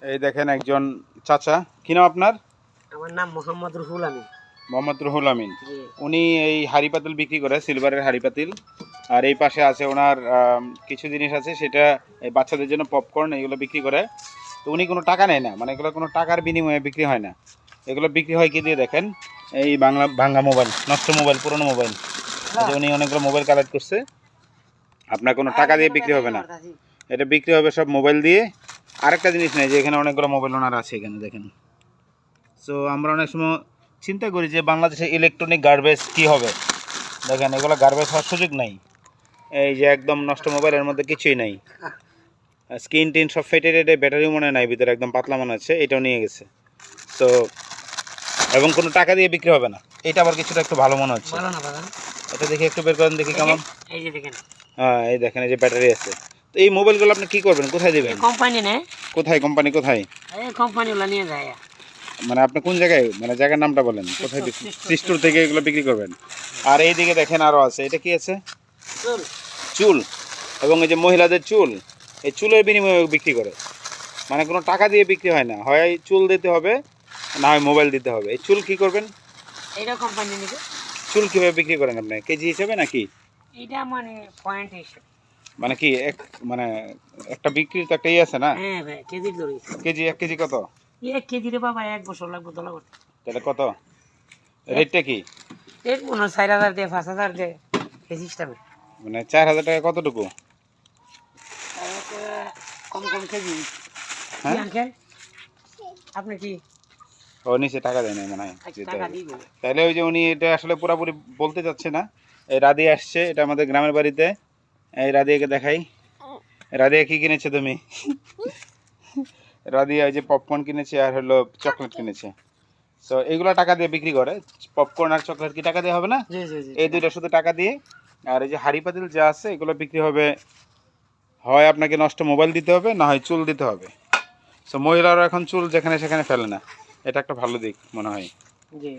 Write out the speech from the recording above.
এই দেখেন একজন চাচা, কি নাম আপনার? আমার নাম মোহাম্মদ রুহুল আমিন। মোহাম্মদ রুহুল আমিন। উনি এই হাঁড়ি পাতিল বিক্রি করে, সিলভারের হাঁড়ি পাতিল। আর এই পাশে আছে ওনার কিছু জিনিস আছে, সেটা এই বাচ্চাদের জন্য পপকর্ন, এগুলো বিক্রি করে। তো উনি কোনো টাকা নেয় না, মানে এগুলো কোনো টাকার বিনিময়ে বিক্রি হয় না। এগুলো বিক্রি হয় কি দিয়ে দেখেন, এই ভাঙ্গা মোবাইল, নষ্ট মোবাইল, পুরনো মোবাইল। উনি অনেকগুলো মোবাইল কালেক্ট করছে। আপনার কোনো টাকা দিয়ে বিক্রি হবে না, এটা বিক্রি হবে সব মোবাইল দিয়ে। আরেকটা জিনিস নেই যে এখানে অনেকগুলো মোবাইল ওনার আছে, এখানে দেখেন। সো আমরা অনেক সময় চিন্তা করি যে বাংলাদেশে ইলেকট্রনিক গার্বেজ কী হবে। দেখেন এগুলো গার্বেজ হওয়ার সুযোগ নাই। এই যে একদম নষ্ট মোবাইলের মধ্যে কিছুই নাই, স্ক্রিন টিন সব ফেটে টেটে, ব্যাটারিও মনে নাই ভিতরে, একদম পাতলা মনে হচ্ছে। এটাও নিয়ে গেছে। তো এবং কোনো টাকা দিয়ে বিক্রি হবে না। এটা আবার কিছুটা একটু ভালো মনে হচ্ছে। এটা দেখে একটু বের করেন দেখি কেমন। এই যে দেখেন, হ্যাঁ এই দেখেন, এই যে ব্যাটারি আছে। তো এই মোবাইলগুলো আপনি কি করবেন, কোথায় দেবেন? কোম্পানি নেই। কোথায় কোম্পানি, কোথায়? এই কোম্পানিগুলো নিয়ে যায়। মানে আপনি কোন জায়গায়, মানে জায়গার নামটা বলেন, কোথায় সিস্টোর থেকে এগুলো বিক্রি করবেন? আর এই দিকে দেখেন আরও আছে, এটা কি আছে? চুল। এবং এই যে মহিলাদের চুল, এই চুলের বিনিময়ে বিক্রি করে। মানে কোনো টাকা দিয়ে বিক্রি হয় না, হয় চুল দিতে হবে, না হয় মোবাইল দিতে হবে। এই চুল কি করবেন? এটা কোম্পানি নিবে। চুল কীভাবে বিক্রি করেন আপনি, কেজি হিসেবে নাকি? এটা মানে পয়েন্ট হিসেবে। মানে কি মানে একটা বিক্রির তো একটা আছে না? হ্যাঁ ভাই, কেজি ধরে। কেজি 1 কেজি কত? 1 কেজি রে বাবা 1 বছর লাগবে তোলা করতে। তাহলে কত রেটটা কি? রেট মনে 4000 দিয়ে 5000 দিয়ে এই সিস্টেমে। মানে 4000 টাকা কতটুকু? কম কম কেজি। হ্যাঁ আঙ্কেল আপনি কি ও নিচে টাকা দেয় না মনে হয়। টাকা দিবেন? তাহলে ওই যে উনি এটা আসলে পুরোপুরি বলতে চাচ্ছে না। এই রাদিয়া আসছে, এটা আমাদের গ্রামের বাড়িতে। এই রাদিয়াকে দেখাই। রাদিয়া কি কিনেছে তুমি? রাদিয়া এই যে পপকর্ন কিনেছে আর হলো চকলেট কিনেছে। সো এইগুলো টাকা দিয়ে বিক্রি করে। পপকর্ন আর চকলেট কি টাকা দিয়ে হবে না? জি জি জি। এই দুইটা শুধু টাকা দিয়ে। আর এই যে হাঁড়ি পাতিল যা আছে এগুলো বিক্রি হবে, হয় আপনাকে নষ্ট মোবাইল দিতে হবে, না হয় চুল দিতে হবে। সো মহিলারা এখন চুল যেখানে সেখানে ফেলে না, এটা একটা ভালো দিক মনে হয়। জি।